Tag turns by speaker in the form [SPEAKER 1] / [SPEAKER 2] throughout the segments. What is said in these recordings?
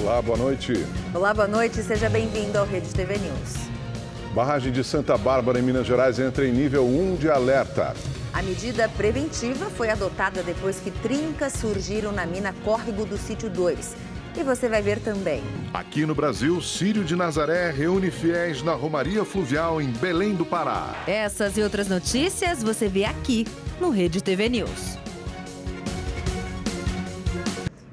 [SPEAKER 1] Olá, boa noite.
[SPEAKER 2] Olá, boa noite. Seja bem-vindo ao Rede TV News.
[SPEAKER 1] Barragem de Santa Bárbara, em Minas Gerais, entra em nível 1 de alerta.
[SPEAKER 2] A medida preventiva foi adotada depois que trincas surgiram na mina Córrego do Sítio 2. E você vai ver também.
[SPEAKER 1] Aqui no Brasil, Círio de Nazaré reúne fiéis na Romaria Fluvial em Belém do Pará.
[SPEAKER 2] Essas e outras notícias você vê aqui no Rede TV News.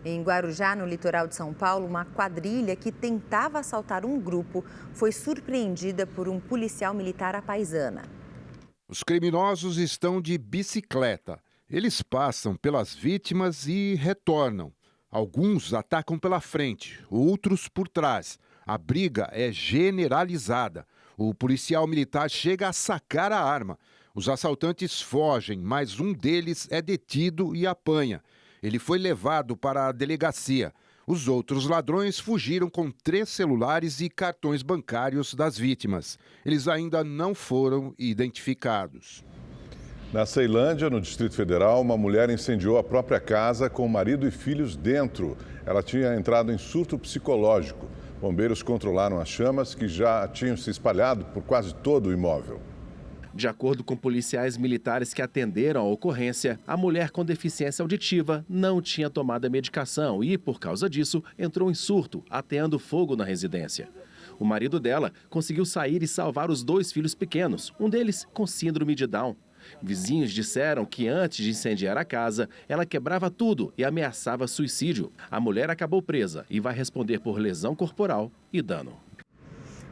[SPEAKER 2] Em Guarujá, no litoral de São Paulo, uma quadrilha que tentava assaltar um grupo foi surpreendida por um policial militar à paisana.
[SPEAKER 3] Os criminosos estão de bicicleta. Eles passam pelas vítimas e retornam. Alguns atacam pela frente, outros por trás. A briga é generalizada. O policial militar chega a sacar a arma. Os assaltantes fogem, mas um deles é detido e apanha. Ele foi levado para a delegacia. Os outros ladrões fugiram com 3 celulares e cartões bancários das vítimas. Eles ainda não foram identificados.
[SPEAKER 1] Na Ceilândia, no Distrito Federal, uma mulher incendiou a própria casa com o marido e filhos dentro. Ela tinha entrado em surto psicológico. Bombeiros controlaram as chamas que já tinham se espalhado por quase todo o imóvel.
[SPEAKER 4] De acordo com policiais militares que atenderam a ocorrência, a mulher com deficiência auditiva não tinha tomado a medicação e, por causa disso, entrou em surto, ateando fogo na residência. O marido dela conseguiu sair e salvar os 2 filhos pequenos, um deles com síndrome de Down. Vizinhos disseram que antes de incendiar a casa, ela quebrava tudo e ameaçava suicídio. A mulher acabou presa e vai responder por lesão corporal e dano.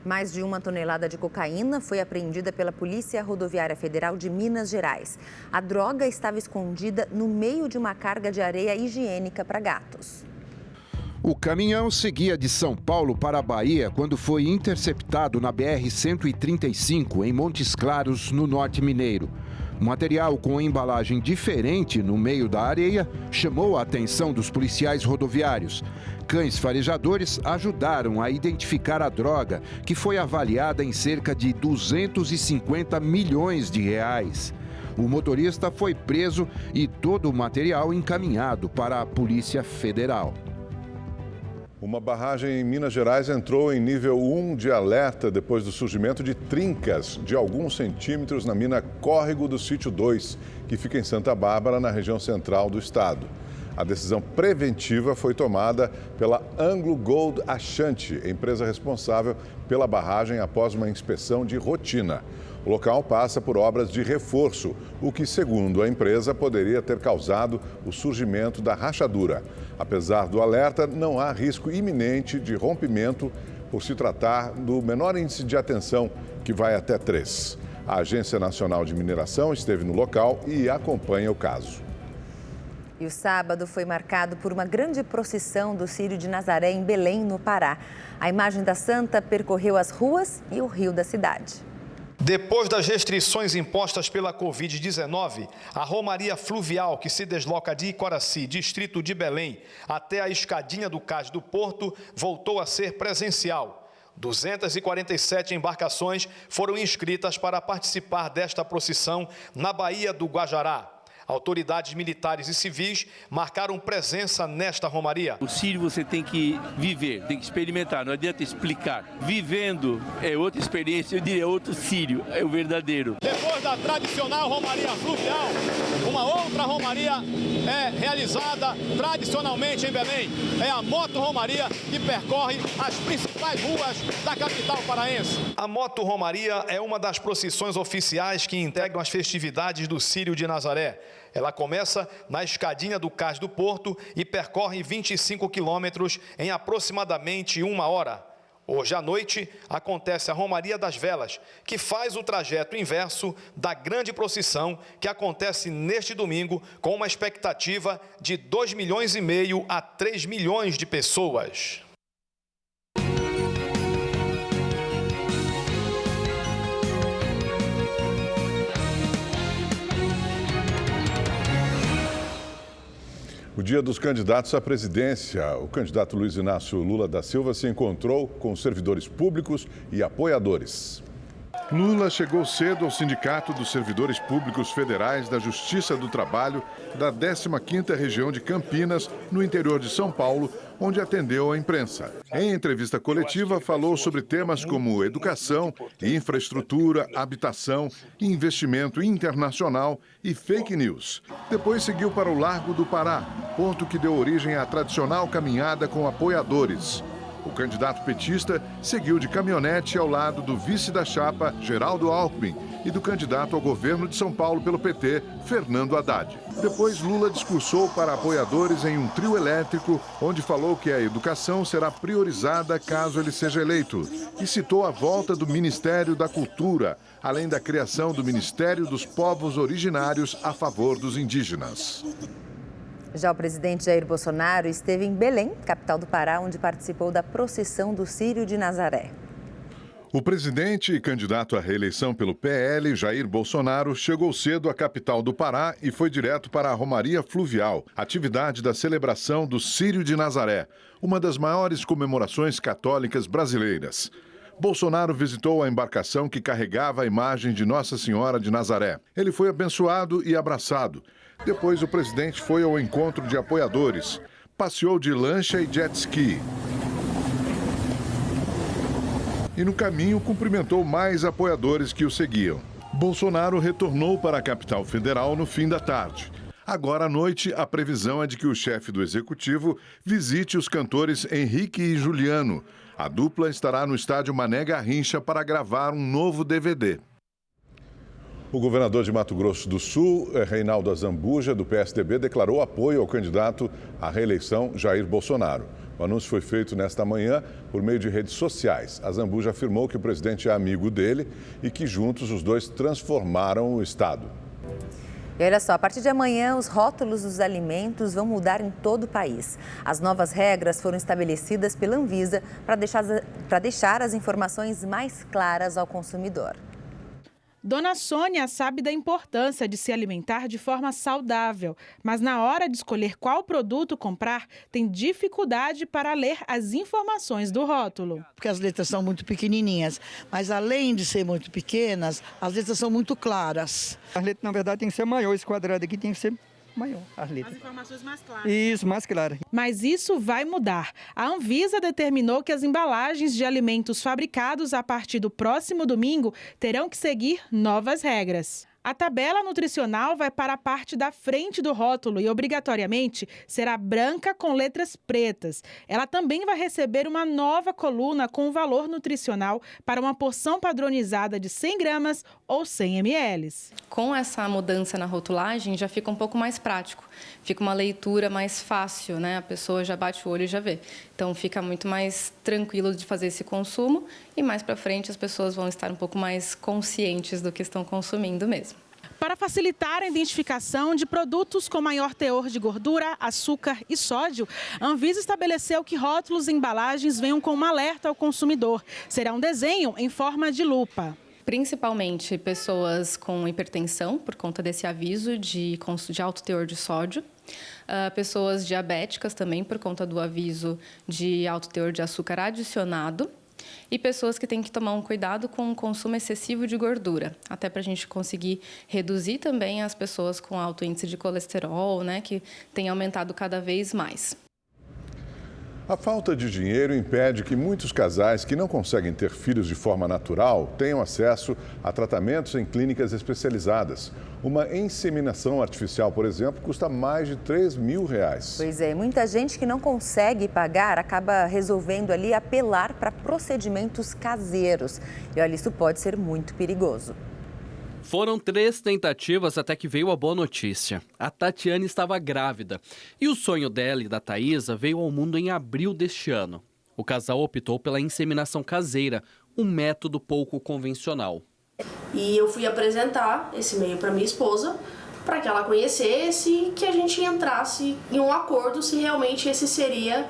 [SPEAKER 2] Mais de 1 tonelada de cocaína foi apreendida pela Polícia Rodoviária Federal de Minas Gerais. A droga estava escondida no meio de uma carga de areia higiênica para gatos.
[SPEAKER 3] O caminhão seguia de São Paulo para a Bahia quando foi interceptado na BR-135, em Montes Claros, no norte mineiro. O material com embalagem diferente no meio da areia chamou a atenção dos policiais rodoviários. Cães farejadores ajudaram a identificar a droga, que foi avaliada em cerca de 250 milhões de reais. O motorista foi preso e todo o material encaminhado para a Polícia Federal.
[SPEAKER 1] Uma barragem em Minas Gerais entrou em nível 1 de alerta depois do surgimento de trincas de alguns centímetros na mina Córrego do Sítio 2, que fica em Santa Bárbara, na região central do estado. A decisão preventiva foi tomada pela Anglo Gold Ashanti, empresa responsável pela barragem, após uma inspeção de rotina. O local passa por obras de reforço, o que, segundo a empresa, poderia ter causado o surgimento da rachadura. Apesar do alerta, não há risco iminente de rompimento por se tratar do menor índice de atenção, que vai até 3. A Agência Nacional de Mineração esteve no local e acompanha o caso.
[SPEAKER 2] E o sábado foi marcado por uma grande procissão do Círio de Nazaré em Belém, no Pará. A imagem da santa percorreu as ruas e o rio da cidade.
[SPEAKER 5] Depois das restrições impostas pela Covid-19, a Romaria Fluvial, que se desloca de Icoraci, distrito de Belém, até a escadinha do Cais do Porto, voltou a ser presencial. 247 embarcações foram inscritas para participar desta procissão na Baía do Guajará. Autoridades militares e civis marcaram presença nesta romaria.
[SPEAKER 6] O Círio você tem que viver, tem que experimentar, não adianta explicar. Vivendo é outra experiência, eu diria outro Círio, é o verdadeiro.
[SPEAKER 5] Depois da tradicional romaria fluvial, uma outra romaria é realizada tradicionalmente em Belém. É a moto-romaria que percorre as principais ruas da capital paraense. A moto-romaria é uma das procissões oficiais que integram as festividades do Círio de Nazaré. Ela começa na escadinha do Cais do Porto e percorre 25 quilômetros em aproximadamente 1 hora. Hoje à noite acontece a Romaria das Velas, que faz o trajeto inverso da grande procissão que acontece neste domingo, com uma expectativa de 2,5 milhões a 3 milhões de pessoas.
[SPEAKER 1] O dia dos candidatos à presidência, o candidato Luiz Inácio Lula da Silva se encontrou com servidores públicos e apoiadores. Lula chegou cedo ao Sindicato dos Servidores Públicos Federais da Justiça do Trabalho da 15ª Região de Campinas, no interior de São Paulo, onde atendeu a imprensa. Em entrevista coletiva, falou sobre temas como educação, infraestrutura, habitação, investimento internacional e fake news. Depois seguiu para o Largo do Pará, ponto que deu origem à tradicional caminhada com apoiadores. O candidato petista seguiu de caminhonete ao lado do vice da chapa, Geraldo Alckmin, e do candidato ao governo de São Paulo pelo PT, Fernando Haddad. Depois, Lula discursou para apoiadores em um trio elétrico, onde falou que a educação será priorizada caso ele seja eleito, e citou a volta do Ministério da Cultura, além da criação do Ministério dos Povos Originários a favor dos indígenas.
[SPEAKER 2] Já o presidente Jair Bolsonaro esteve em Belém, capital do Pará, onde participou da procissão do Círio de Nazaré.
[SPEAKER 1] O presidente e candidato à reeleição pelo PL, Jair Bolsonaro, chegou cedo à capital do Pará e foi direto para a Romaria Fluvial, atividade da celebração do Círio de Nazaré, uma das maiores comemorações católicas brasileiras. Bolsonaro visitou a embarcação que carregava a imagem de Nossa Senhora de Nazaré. Ele foi abençoado e abraçado. Depois, o presidente foi ao encontro de apoiadores. Passeou de lancha e jet ski. E no caminho, cumprimentou mais apoiadores que o seguiam. Bolsonaro retornou para a capital federal no fim da tarde. Agora à noite, a previsão é de que o chefe do executivo visite os cantores Henrique e Juliano. A dupla estará no estádio Mané Garrincha para gravar um novo DVD. O governador de Mato Grosso do Sul, Reinaldo Azambuja, do PSDB, declarou apoio ao candidato à reeleição Jair Bolsonaro. O anúncio foi feito nesta manhã por meio de redes sociais. Azambuja afirmou que o presidente é amigo dele e que juntos os dois transformaram o estado.
[SPEAKER 2] E olha só, a partir de amanhã, os rótulos dos alimentos vão mudar em todo o país. As novas regras foram estabelecidas pela Anvisa para deixar as informações mais claras ao consumidor.
[SPEAKER 7] Dona Sônia sabe da importância de se alimentar de forma saudável, mas na hora de escolher qual produto comprar, tem dificuldade para ler as informações do rótulo.
[SPEAKER 8] Porque as letras são muito pequenininhas, mas além de ser muito pequenas, as letras são muito claras.
[SPEAKER 9] As letras, na verdade, tem que ser maior, esse quadrado aqui tem que ser maior, as letras.
[SPEAKER 7] As informações mais claras.
[SPEAKER 9] Isso, mais claras.
[SPEAKER 7] Mas isso vai mudar. A Anvisa determinou que as embalagens de alimentos fabricados a partir do próximo domingo terão que seguir novas regras. A tabela nutricional vai para a parte da frente do rótulo e, obrigatoriamente, será branca com letras pretas. Ela também vai receber uma nova coluna com o valor nutricional para uma porção padronizada de 100 gramas ou 100 ml.
[SPEAKER 10] Com essa mudança na rotulagem, já fica um pouco mais prático. Fica uma leitura mais fácil, né? A pessoa já bate o olho e já vê. Então, fica muito mais tranquilo de fazer esse consumo e, mais para frente, as pessoas vão estar um pouco mais conscientes do que estão consumindo mesmo.
[SPEAKER 7] Para facilitar a identificação de produtos com maior teor de gordura, açúcar e sódio, a Anvisa estabeleceu que rótulos e embalagens venham com um alerta ao consumidor. Será um desenho em forma de lupa.
[SPEAKER 10] Principalmente pessoas com hipertensão, por conta desse aviso de alto teor de sódio. Pessoas diabéticas também, por conta do aviso de alto teor de açúcar adicionado. E pessoas que têm que tomar um cuidado com o consumo excessivo de gordura, até para a gente conseguir reduzir também as pessoas com alto índice de colesterol, né, que tem aumentado cada vez mais.
[SPEAKER 1] A falta de dinheiro impede que muitos casais que não conseguem ter filhos de forma natural tenham acesso a tratamentos em clínicas especializadas. Uma inseminação artificial, por exemplo, custa mais de R$3.000.
[SPEAKER 2] Pois é, muita gente que não consegue pagar acaba resolvendo ali apelar para procedimentos caseiros. E olha, isso pode ser muito perigoso.
[SPEAKER 11] Foram 3 tentativas até que veio a boa notícia. A Tatiane estava grávida e o sonho dela e da Thaisa veio ao mundo em abril deste ano. O casal optou pela inseminação caseira, um método pouco convencional.
[SPEAKER 12] E eu fui apresentar esse meio para minha esposa, para que ela conhecesse e que a gente entrasse em um acordo se realmente esse seria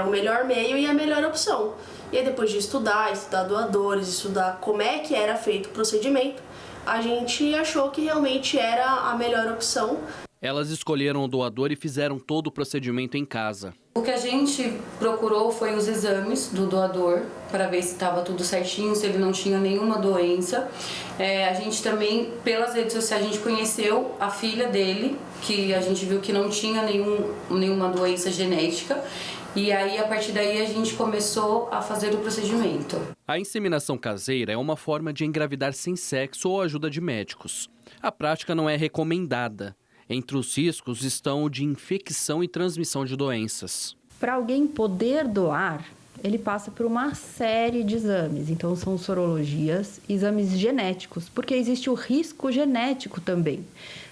[SPEAKER 12] o melhor meio e a melhor opção. E aí, depois de estudar doadores, estudar como é que era feito o procedimento, a gente achou que realmente era a melhor opção.
[SPEAKER 11] Elas escolheram o doador e fizeram todo o procedimento em casa.
[SPEAKER 13] O que a gente procurou foi os exames do doador para ver se estava tudo certinho, se ele não tinha nenhuma doença. A gente também, pelas redes sociais, a gente conheceu a filha dele, que a gente viu que não tinha nenhuma doença genética. E aí, a partir daí, a gente começou a fazer o procedimento.
[SPEAKER 11] A inseminação caseira é uma forma de engravidar sem sexo ou ajuda de médicos. A prática não é recomendada. Entre os riscos estão o de infecção e transmissão de doenças.
[SPEAKER 14] Para alguém poder doar, ele passa por uma série de exames. Então, são sorologias, exames genéticos, porque existe o risco genético também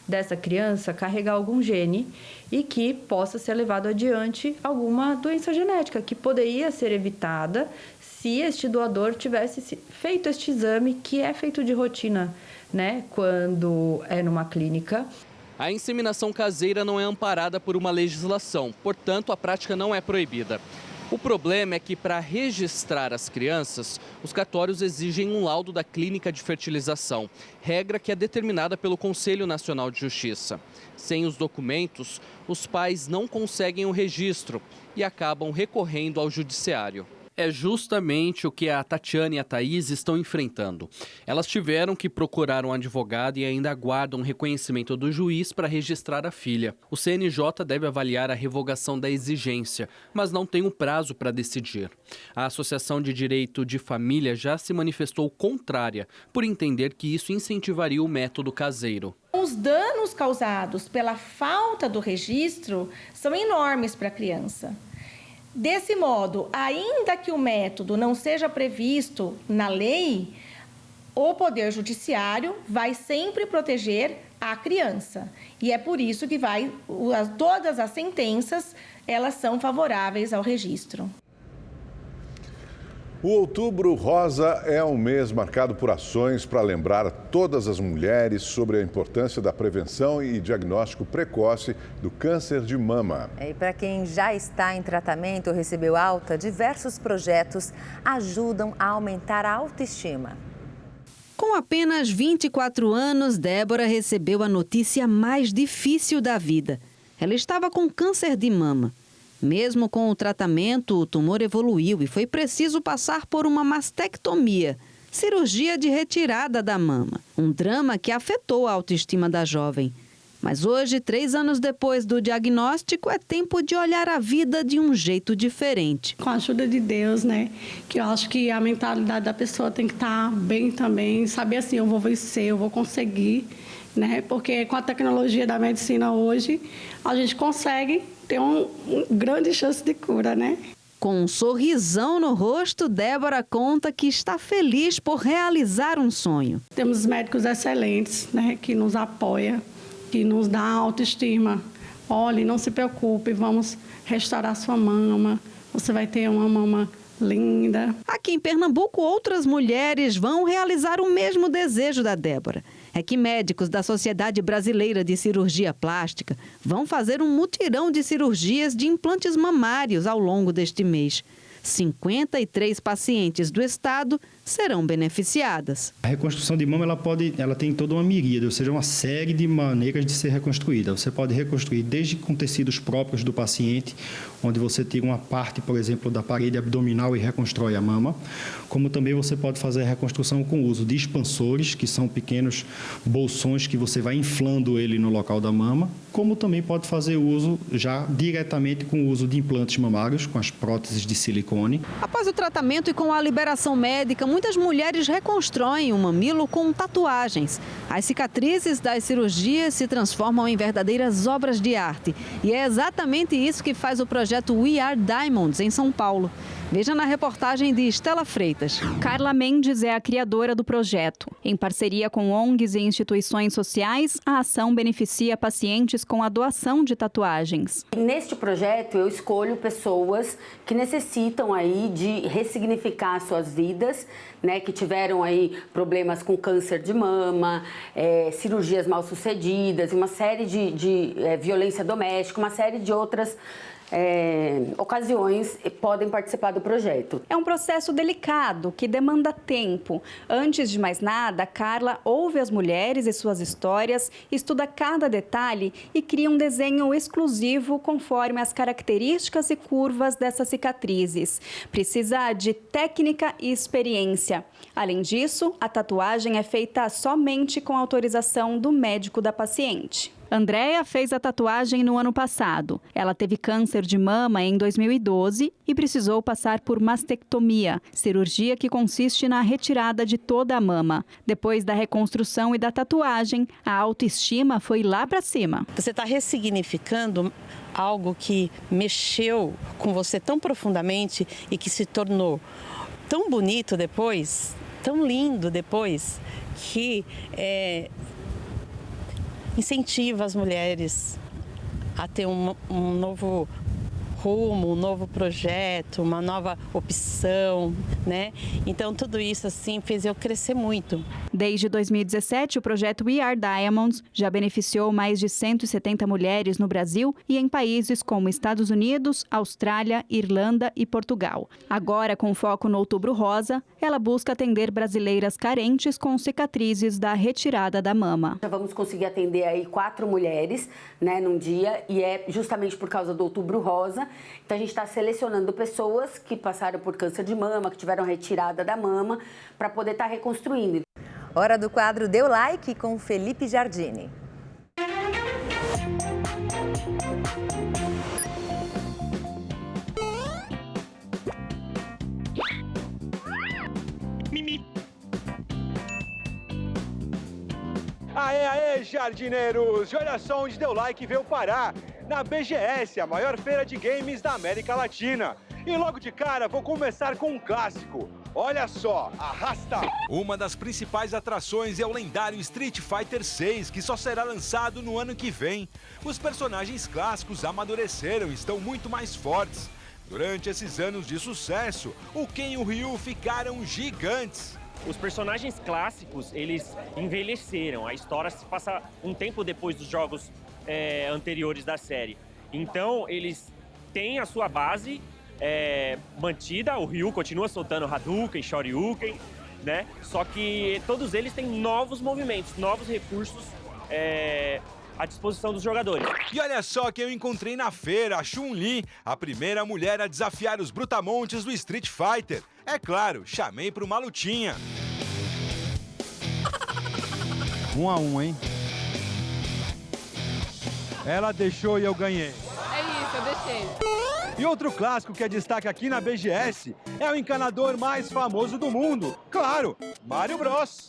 [SPEAKER 14] dessa criança carregar algum gene e que possa ser levado adiante alguma doença genética, que poderia ser evitada se este doador tivesse feito este exame, que é feito de rotina, né, quando é numa clínica.
[SPEAKER 11] A inseminação caseira não é amparada por uma legislação, portanto, a prática não é proibida. O problema é que, para registrar as crianças, os cartórios exigem um laudo da clínica de fertilização, regra que é determinada pelo Conselho Nacional de Justiça. Sem os documentos, os pais não conseguem o registro e acabam recorrendo ao judiciário. É justamente o que a Tatiana e a Thaís estão enfrentando. Elas tiveram que procurar um advogado e ainda aguardam o reconhecimento do juiz para registrar a filha. O CNJ deve avaliar a revogação da exigência, mas não tem um prazo para decidir. A Associação de Direito de Família já se manifestou contrária, por entender que isso incentivaria o método caseiro.
[SPEAKER 15] Os danos causados pela falta do registro são enormes para a criança. Desse modo, ainda que o método não seja previsto na lei, o Poder Judiciário vai sempre proteger a criança. E é por isso que todas as sentenças, elas são favoráveis ao registro.
[SPEAKER 1] O Outubro Rosa é um mês marcado por ações para lembrar todas as mulheres sobre a importância da prevenção e diagnóstico precoce do câncer de mama.
[SPEAKER 2] E para quem já está em tratamento ou recebeu alta, diversos projetos ajudam a aumentar a autoestima.
[SPEAKER 16] Com apenas 24 anos, Débora recebeu a notícia mais difícil da vida. Ela estava com câncer de mama. Mesmo com o tratamento, o tumor evoluiu e foi preciso passar por uma mastectomia, cirurgia de retirada da mama. Um drama que afetou a autoestima da jovem. Mas hoje, 3 anos depois do diagnóstico, é tempo de olhar a vida de um jeito diferente.
[SPEAKER 17] Com a ajuda de Deus, né? Que eu acho que a mentalidade da pessoa tem que estar bem também, saber assim, eu vou vencer, eu vou conseguir, né? Porque com a tecnologia da medicina hoje, a gente consegue ter uma grande chance de cura, né?
[SPEAKER 16] Com um sorrisão no rosto, Débora conta que está feliz por realizar um sonho.
[SPEAKER 17] Temos médicos excelentes, né? Que nos apoiam, que nos dá autoestima. Olhe, não se preocupe, vamos restaurar sua mama, você vai ter uma mama linda.
[SPEAKER 16] Aqui em Pernambuco, outras mulheres vão realizar o mesmo desejo da Débora. É que médicos da Sociedade Brasileira de Cirurgia Plástica vão fazer um mutirão de cirurgias de implantes mamários ao longo deste mês. 53 pacientes do estado serão beneficiadas.
[SPEAKER 18] A reconstrução de mama ela tem toda uma miríade, ou seja, uma série de maneiras de ser reconstruída. Você pode reconstruir desde com tecidos próprios do paciente, onde você tira uma parte, por exemplo, da parede abdominal e reconstrói a mama, como também você pode fazer a reconstrução com o uso de expansores, que são pequenos bolsões que você vai inflando ele no local da mama, como também pode fazer uso já diretamente com o uso de implantes mamários, com as próteses de silicone.
[SPEAKER 16] Após o tratamento e com a liberação médica, muitas mulheres reconstroem o mamilo com tatuagens. As cicatrizes das cirurgias se transformam em verdadeiras obras de arte. E é exatamente isso que faz o projeto We Are Diamonds, em São Paulo. Veja na reportagem de Estela Freitas.
[SPEAKER 19] Carla Mendes é a criadora do projeto. Em parceria com ONGs e instituições sociais, a ação beneficia pacientes com a doação de tatuagens.
[SPEAKER 20] Neste projeto, eu escolho pessoas que necessitam aí de ressignificar suas vidas, né, que tiveram aí problemas com câncer de mama, cirurgias mal sucedidas, uma série de violência doméstica, uma série de outras ocasiões podem participar do projeto.
[SPEAKER 19] É um processo delicado que demanda tempo. Antes de mais nada, Carla ouve as mulheres e suas histórias, estuda cada detalhe e cria um desenho exclusivo conforme as características e curvas dessas cicatrizes. Precisa de técnica e experiência. Além disso, a tatuagem é feita somente com autorização do médico da paciente. Andréia fez a tatuagem no ano passado. Ela teve câncer de mama em 2012 e precisou passar por mastectomia, cirurgia que consiste na retirada de toda a mama. Depois da reconstrução e da tatuagem, a autoestima foi lá para cima.
[SPEAKER 21] Você está ressignificando algo que mexeu com você tão profundamente e que se tornou tão bonito depois, tão lindo depois, que incentiva as mulheres a ter um novo rumo, um novo projeto, uma nova opção, né? Então, tudo isso, assim, fez eu crescer muito.
[SPEAKER 19] Desde 2017, o projeto We Are Diamonds já beneficiou mais de 170 mulheres no Brasil e em países como Estados Unidos, Austrália, Irlanda e Portugal. Agora, com foco no Outubro Rosa, ela busca atender brasileiras carentes com cicatrizes da retirada da mama.
[SPEAKER 20] Já vamos conseguir atender aí 4 mulheres, né, num dia, e é justamente por causa do Outubro Rosa. Então, a gente está selecionando pessoas que passaram por câncer de mama, que tiveram retirada da mama, para poder estar reconstruindo.
[SPEAKER 2] Hora do quadro Deu Like com Felipe Giardini.
[SPEAKER 22] Aê, jardineiros! E olha só onde Deu Like veio parar. Na BGS, a maior feira de games da América Latina. E logo de cara, vou começar com um clássico. Olha só, Arrasta! Uma das principais atrações é o lendário Street Fighter 6, que só será lançado no ano que vem. Os personagens clássicos amadureceram e estão muito mais fortes. Durante esses anos de sucesso, o Ken e o Ryu ficaram gigantes.
[SPEAKER 23] Os personagens clássicos, eles envelheceram. A história se passa um tempo depois dos jogos anteriores da série. Então, eles têm a sua base mantida. O Ryu continua soltando Hadouken, Shoryuken, né? Só que todos eles têm novos movimentos, novos recursos à disposição dos jogadores.
[SPEAKER 22] E olha só quem eu encontrei na feira, a Chun-Li, a primeira mulher a desafiar os brutamontes do Street Fighter. É claro, chamei para uma lutinha. 1 a 1, hein? Ela deixou e eu ganhei.
[SPEAKER 24] É isso, eu deixei.
[SPEAKER 22] E outro clássico que é destaque aqui na BGS é o encanador mais famoso do mundo. Claro, Mario Bros.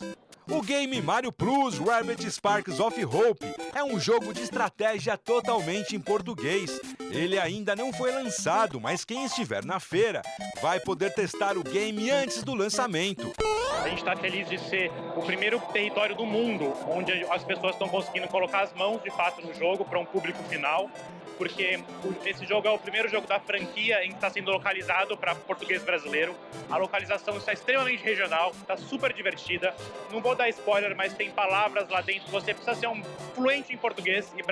[SPEAKER 22] O game Mario Plus Rabbids Sparks of Hope é um jogo de estratégia totalmente em português. Ele ainda não foi lançado, mas quem estiver na feira vai poder testar o game antes do lançamento.
[SPEAKER 24] A gente está feliz de ser o primeiro território do mundo onde as pessoas estão conseguindo colocar as mãos de fato no jogo para um público final, porque esse jogo é o primeiro jogo da franquia em que está sendo localizado para português brasileiro. A localização está extremamente regional, está super divertida. Não vou dar spoiler, mas tem palavras lá dentro. Você precisa ser um fluente em português e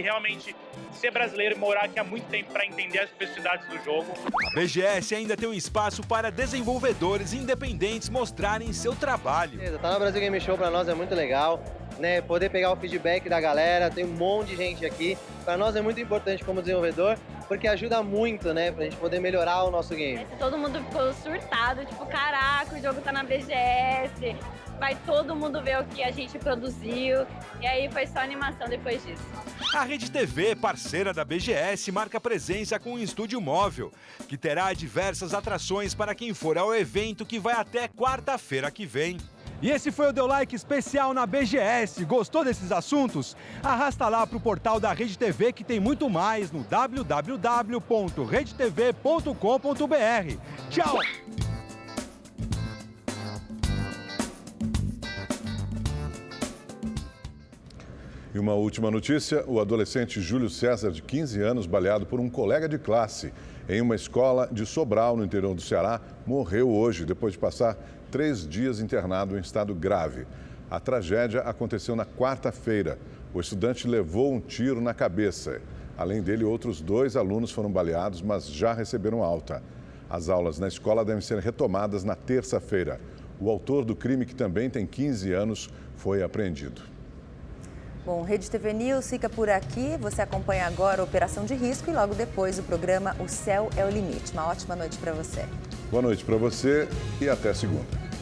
[SPEAKER 24] realmente ser brasileiro e morar aqui há muito tempo para entender as especificidades do jogo.
[SPEAKER 22] A BGS ainda tem um espaço para desenvolvedores independentes mostrarem seu trabalho.
[SPEAKER 25] Tá no Brasil Game Show para nós é muito legal, né? Poder pegar o feedback da galera, tem um monte de gente aqui. Para nós é muito importante como desenvolvedor, porque ajuda muito, né, pra gente poder melhorar o nosso game.
[SPEAKER 26] Todo mundo ficou surtado, tipo, caraca, o jogo tá na BGS, vai todo mundo ver o que a gente produziu, e aí foi só animação depois disso.
[SPEAKER 22] A Rede TV, parceira da BGS, marca presença com um estúdio móvel, que terá diversas atrações para quem for ao evento, que vai até quarta-feira que vem. E esse foi o Deu Like especial na BGS. Gostou desses assuntos? Arrasta lá para o portal da Rede TV, que tem muito mais no www.redetv.com.br. Tchau!
[SPEAKER 1] E uma última notícia, o adolescente Júlio César, de 15 anos, baleado por um colega de classe em uma escola de Sobral, no interior do Ceará, morreu hoje, depois de passar 3 dias internado em estado grave. A tragédia aconteceu na quarta-feira. O estudante levou um tiro na cabeça. Além dele, outros 2 alunos foram baleados, mas já receberam alta. As aulas na escola devem ser retomadas na terça-feira. O autor do crime, que também tem 15 anos, foi apreendido.
[SPEAKER 2] Bom, Rede TV News fica por aqui. Você acompanha agora a Operação de Risco e logo depois o programa O Céu é o Limite. Uma ótima noite para você.
[SPEAKER 1] Boa noite para você e até segunda.